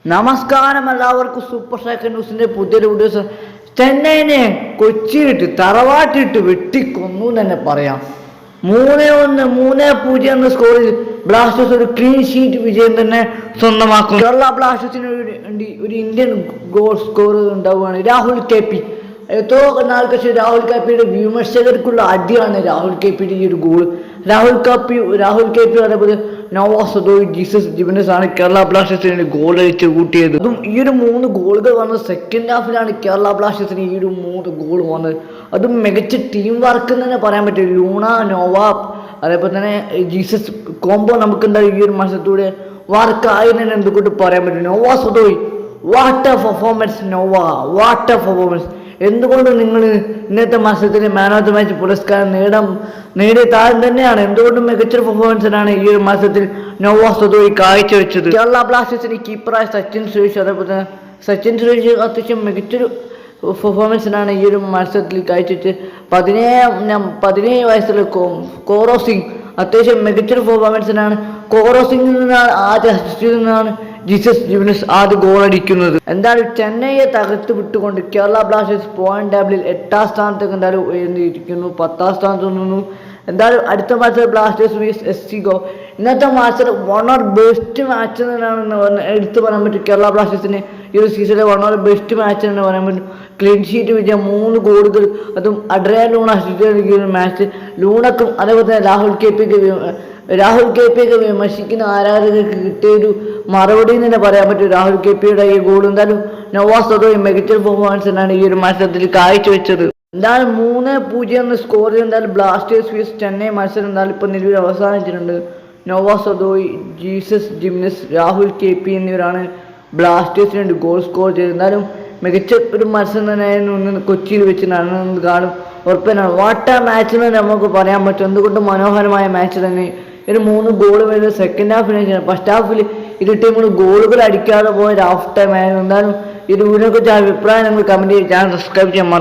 നമസ്കാരം എല്ലാവർക്കും super second ന്യൂസിന്റെ പുതിയൊരു വീഡിയോസ്. ചെന്നൈനെ കൊച്ചിയിട്ട് തറവാട്ടിട്ട് വെട്ടിക്കൊന്നു തന്നെ പറയാം. 3-1 3-0 എന്ന സ്കോറിൽ ബ്ലാസ്റ്റേഴ്സ് ഒരു ക്ലീൻ ഷീറ്റ് വിജയം തന്നെ സ്വന്തമാക്കും. കേരള ബ്ലാസ്റ്റേഴ്സിന് വേണ്ടി ഒരു ഇന്ത്യൻ ഗോൾ സ്കോർ ഉണ്ടാവുകയാണ്. രാഹുൽ KP. എത്രയോ നാൾക്ക് ശേഷം രാഹുൽ KPയുടെ വിമർശകർക്കുള്ള അടിയാണ് രാഹുൽ KPയുടെ ഈ ഒരു ഗോൾ. രാഹുൽ KP അതേപോലെ നവാസ് സദോയ്, ജീസസ് ജിമിനസ് ആണ് കേരള ബ്ലാസ്റ്റേഴ്സിന് ഗോൾ അടിച്ച് കൂട്ടിയത്. അതും ഈ ഒരു 3 ഗോളുകൾ വന്നത് സെക്കൻഡ് ഹാഫിലാണ് കേരള ബ്ലാസ്റ്റേഴ്സിന് ഈ ഒരു 3 ഗോൾ വന്നത്. അതും മികച്ച ടീം വർക്ക് എന്ന് തന്നെ പറയാൻ പറ്റും. ലൂണ, നോവാബ് അതേപോലെ തന്നെ ജീസസ് കോംബോ നമുക്ക് എന്തായാലും ഈ ഒരു മത്സരത്തിലൂടെ വർക്കായി തന്നെ എന്തുകൊണ്ട് പറയാൻ പറ്റും. നവാസ് സദോയ്, what a performance what a performance. എന്തുകൊണ്ട് നിങ്ങൾ ഇന്നത്തെ മത്സരത്തിൽ മാൻ ഓഫ് ദി മാച്ച് പുരസ്കാരം നേടിയ താരം തന്നെയാണ്. എന്തുകൊണ്ടും മികച്ചൊരു പെർഫോമൻസിനാണ് ഈ ഒരു മത്സരത്തിൽ നവാസ് സദോയ് കാഴ്ചവെച്ചത്. കേരള ബ്ലാസ്റ്റേഴ്സിന് കീപ്പറായ സച്ചിൻ സുരേഷ്, അതേപോലെ തന്നെ സച്ചിൻ സുരേഷ് അത്യാവശ്യം മികച്ചൊരു പെർഫോമൻസിനാണ് ഈ ഒരു മത്സരത്തിൽ കാഴ്ചവെച്ചത്. 17 വയസ്സുള്ള കോറോ സിംഗ് അത്യാവശ്യം മികച്ചൊരു പെർഫോമൻസിനാണ്. കോറോ സിംഗിൽ നിന്നാണ് ആദ്യ അസിസ്റ്റിൽ നിന്നാണ് ജീസസ് ജിമിനസ് ആദ്യ ഗോൾ അടിക്കുന്നത്. എന്തായാലും ചെന്നൈയെ തകർത്ത് വിട്ടുകൊണ്ട് കേരള ബ്ലാസ്റ്റേഴ്സ് പോയിന്റ് ടേബിളിൽ 8ാം സ്ഥാനത്തേക്ക് എന്തായാലും ഉയർന്നിരിക്കുന്നു. 10ാം സ്ഥാനത്ത് നിന്നു. എന്തായാലും അടുത്ത മത്സരം ബ്ലാസ്റ്റേഴ്സ് vs SC ഗോ. ഇന്നത്തെ മത്സരം വൺ ഓഫ് ബെസ്റ്റ് മാച്ച് തന്നെയാണെന്ന് എടുത്ത് പറയാൻ പറ്റും. കേരള ബ്ലാസ്റ്റേഴ്സിന് ഈ ഒരു സീസണിലെ വൺ ഓഫ് ബെസ്റ്റ് മാച്ച് തന്നെ പറയാൻ പറ്റും. ക്ലീൻ ഷീറ്റ് വിജയം, 3 ഗോളുകൾ, അതും അഡ്രിയാൻ ലൂണ അസിസ്റ്റ് മാച്ച്. ലൂണക്കും അതേപോലെ തന്നെ രാഹുൽ KPയൊക്കെ വിമർശിക്കുന്ന ആരാധകർക്ക് കിട്ടിയൊരു മറുപടി എന്ന് തന്നെ പറയാൻ പറ്റും. രാഹുൽ KPയുടെ ഈ ഗോൾ എന്തായാലും നവാസ് സദോയ് മികച്ച പെർഫോമൻസിനാണ് ഈ ഒരു മത്സരത്തിൽ കാഴ്ചവെച്ചത്. എന്തായാലും 3-0 എന്ന സ്കോറിൽ എന്തായാലും ബ്ലാസ്റ്റേഴ്സ് vs ചെന്നൈ മത്സരം എന്തായാലും ഇപ്പോൾ നിലവിൽ അവസാനിച്ചിട്ടുണ്ട്. Noah Sadaoui, Jesus Jimenez, Rahul KP എന്നിവരാണ് ബ്ലാസ്റ്റേഴ്സിന് വേണ്ടി ഗോൾ സ്കോർ ചെയ്തത്. എന്തായാലും മികച്ച ഒരു മത്സരം തന്നെയായിരുന്നു ഇന്ന് കൊച്ചിയിൽ വെച്ച് നടന്നത്. കാണും ഉറപ്പാണ്. വാട്ട് ആ മാച്ച് എന്ന് നമുക്ക് പറയാൻ പറ്റും. എന്തുകൊണ്ട് മനോഹരമായ മാച്ച് തന്നെ. ഒരു 3 ഗോൾ വരുന്നത് സെക്കൻഡ് ഹാഫിന്. ഫസ്റ്റ് ഹാഫിൽ ഇരു ടീമുകൾ ഗോളുകൾ അടിക്കാതെ പോയ ഒരു ഹാഫ് ടൈം ആയിരുന്നു. എന്തായാലും ഈ ഒരു വീഡിയോയെ കുറിച്ച് അഭിപ്രായം നിങ്ങൾ കമൻറ്റ് ചെയ്യാൻ, ചാനൽ സബ്സ്ക്രൈബ് ചെയ്യാൻ മറക്കും.